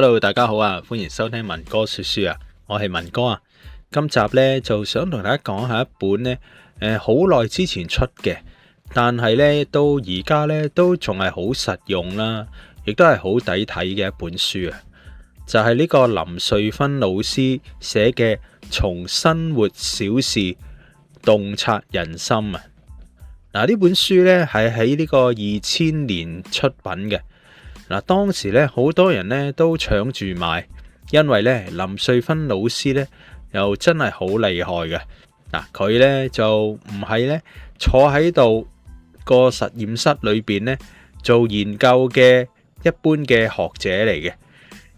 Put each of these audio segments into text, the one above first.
Hello，大家好啊，歡迎收聽文哥說書啊，我係文哥啊。今集呢，就想同大家講下一本呢，好耐之前出嘅，但係呢，到而家呢，都仲係好實用啦，亦都係好抵睇嘅一本書啊。就係呢個林瑞芬老師寫嘅《從生活小事洞察人心》啊。嗱，呢本書呢，係喺呢個2000年出品嘅。嗱，當時咧好多人咧都搶住買，因為咧林瑞芬老師咧又真係好厲害嘅。嗱，佢咧就唔係咧坐喺度個實驗室裏邊咧做研究嘅一般嘅學者嚟嘅，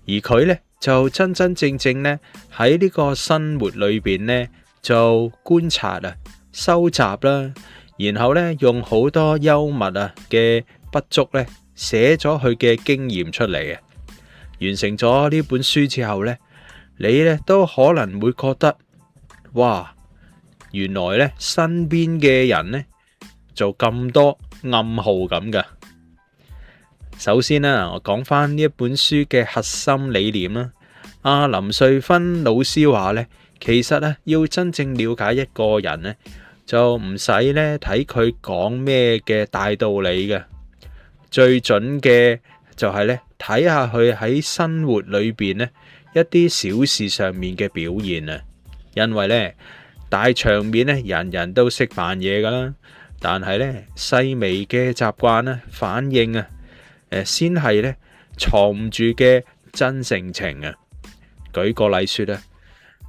而佢咧就真真正正咧喺呢個生活裏邊咧就觀察啊、收集啦，然後咧用好多幽默啊嘅筆觸咧，寫咗佢嘅經驗出嚟嘅。完成咗呢本書之後呢，你呢都可能會覺得，哇，原來呢身邊嘅人呢就咁多暗號咁噶。首先呢，我講翻呢一本書嘅核心理念啦。阿林瑞芬老師話呢，其實呢要真正了解一個人呢，就唔使呢睇佢講咩嘅大道理嘅。最準嘅就係咧，睇下佢喺生活裏邊咧一啲小事上面嘅表現啊。因為咧大場面咧人人都識扮嘢噶啦，但係咧細微嘅習慣咧反應啊，先係咧藏唔住嘅真性情啊。舉個例說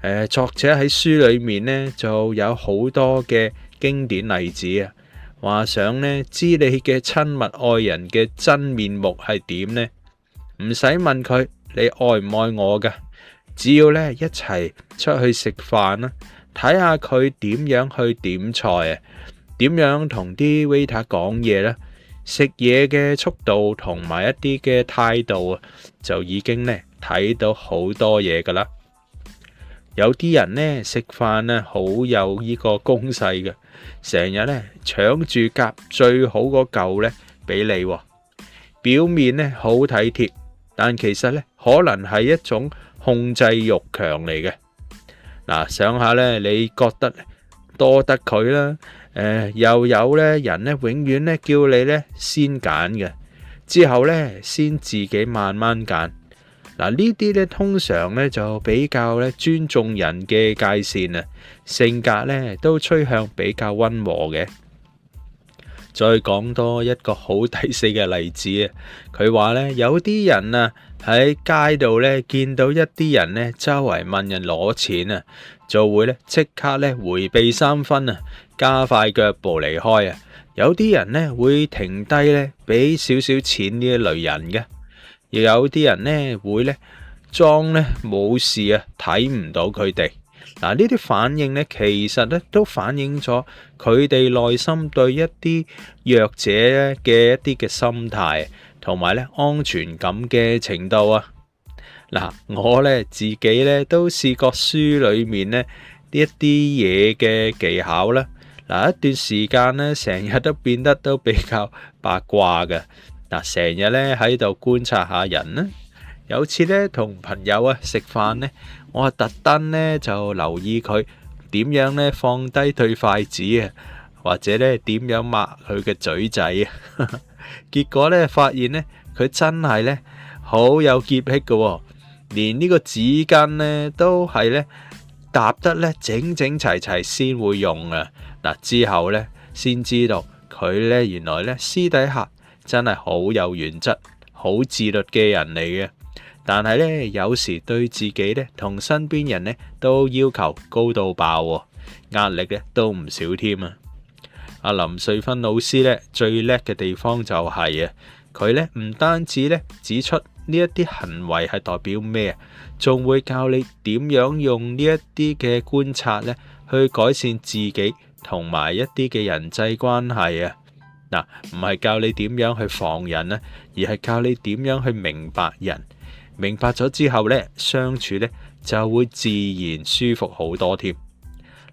啊，作者喺書裏面咧就有好多嘅經典例子啊。話想呢知你嘅親密愛人嘅真面目係點呢？唔使問佢你愛唔愛我噶，只要呢一齊出去食飯啦，睇下佢點樣去點菜啊，點樣同啲 waiter 講嘢啦，食嘢嘅速度同埋一啲嘅態度啊，就已經呢睇到好多嘢噶啦。有啲人呢食飯呢好有呢個攻勢嘅，成日呢搶住夾最好嗰嚿呢俾你，表面呢好體貼，但其實呢可能係一種控制欲強嚟嘅。嗱，想下呢，你覺得多得佢啦，又有呢人呢永遠呢叫你呢先揀嘅，之後呢先自己慢慢揀。嗱，呢啲咧通常咧就比較咧尊重人嘅界線啊，性格咧都趨向比較溫和嘅。再講多一個好抵死嘅例子啊，佢話咧有啲人啊喺街度咧見到一啲人咧周圍問人攞錢啊，就會咧即刻咧回避3分啊，加快腳步離開啊。有啲人咧會停低咧俾少少錢呢一類人嘅。又有啲人呢會呢裝呢冇事啊，睇唔到佢哋。嗱，呢啲反應呢，其實呢都反映咗佢哋內心對一啲弱者嘅一啲嘅心態，同埋呢安全感嘅程度啊。嗱，我呢自己呢都試過書裏面呢一啲嘢嘅技巧啦。嗱，一段時間呢，成日都變得都比較八卦嘅。嗱，成日咧喺度觀察下人啦。有次咧同朋友啊食飯咧，我特登咧就留意佢點樣咧放低對筷子啊，或者咧點樣抹佢嘅嘴仔啊。結果咧發現咧佢真係咧好有潔癖嘅，連呢個紙巾咧都係咧搭得咧整整齊齊先會用啊。嗱，之後咧先知道佢咧原來咧私底下真係好有原則、好自律嘅人嚟嘅，但係呢，有時對自己呢同身邊人呢都要求高到爆，壓力呢都唔少添啊！阿林瑞芬老師呢最叻嘅地方就係佢呢唔單止呢指出呢一啲行為係代表咩，仲會教你點樣用呢一啲嘅觀察呢去改善自己同埋一啲嘅人際關係啊！嗱，唔係教你點樣去防人啊，而係教你點樣去明白人。明白咗之後呢，相處呢就會自然舒服好多添。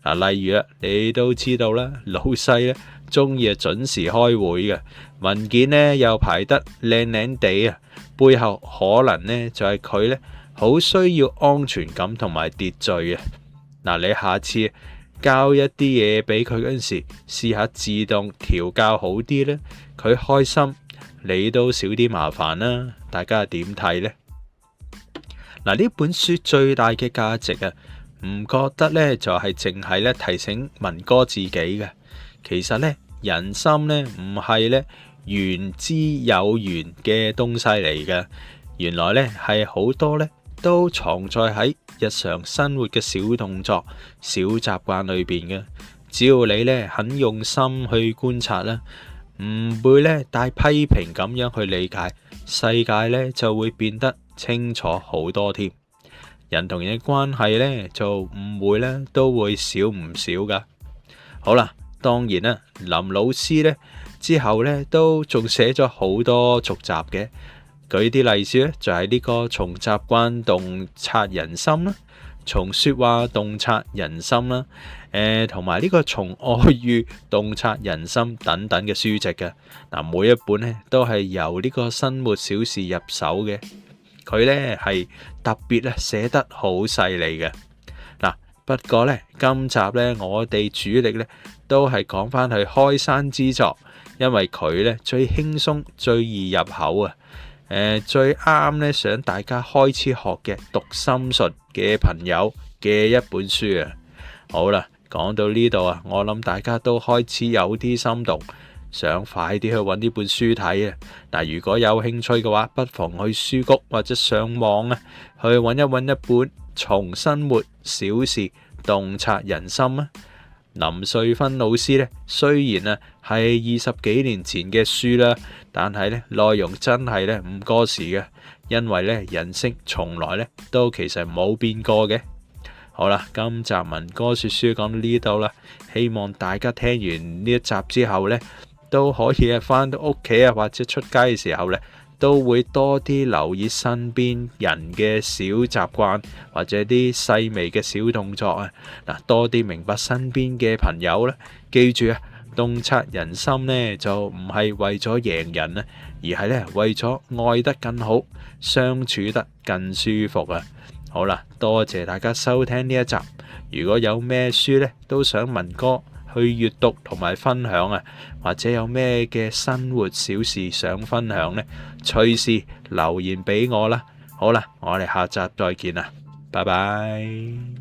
例如你都知道啦，老細咧中意準時開會嘅，文件咧又排得靚靚地啊，背後可能咧就係佢咧好需要安全感同埋秩序啊。你下次交一啲嘢俾佢嗰陣時，試下自動調校好啲咧，佢開心，你都少啲麻煩啦。大家點睇呢？呢本書最大嘅價值啊，唔覺得呢就係淨係咧提醒文哥自己嘅。其實呢，人心呢唔係呢緣之有緣嘅東西嚟嘅，原來呢係好多呢都藏在喺日常生活嘅小動作、小習慣裏邊嘅。只要你呢肯用心去觀察啦，唔會呢帶批評咁樣去理解，世界呢就會變得清楚好多添。人同人嘅關係呢，就誤會呢都會少唔少噶。好啦，當然啦，林老師呢之後呢都仲寫咗好多續集嘅。舉啲例子咧，就係呢個從習慣洞察人心啦，從說話洞察人心啦，同埋呢個從愛語洞察人心等等嘅書籍嘅。每一本呢都係由呢個生活小事入手嘅，佢呢係特別咧寫得好細膩嘅。不過呢，今集呢我哋主力呢都係講翻去開山之作，因為佢呢最輕鬆、最易入口啊。最啱呢想大家開始學嘅讀心術嘅朋友嘅一本書啊。好啦，講到呢度啊，我諗大家都開始有啲心動，想快啲去揾呢本書睇啊。如果有興趣嘅話，不妨去書局或者上網啊，去揾一本《從生活小事洞察人心》啊。林瑞芬老師呢，雖然係20幾年前嘅書啦，但係呢內容真係呢唔過時嘅，因為呢人性從來呢都其實冇變過嘅。好啦，今集文哥說書講到呢度啦，希望大家聽完呢一集之後呢，都可以返到屋企或者出街嘅時候呢，都會多啲留意身邊人嘅小習慣或者啲細微嘅小動作啊！多啲明白身邊嘅朋友啦。記住啊，洞察人心呢就唔係為咗贏人啊，而係呢為咗愛得更好，相處得更舒服啊！好啦，多謝大家收聽呢一集。如果有咩書呢都想文哥去閱讀同埋分享啊，或者有咩嘅生活小事想分享呢，隨時留言俾我啦。好啦，我哋下集再見啦，拜拜。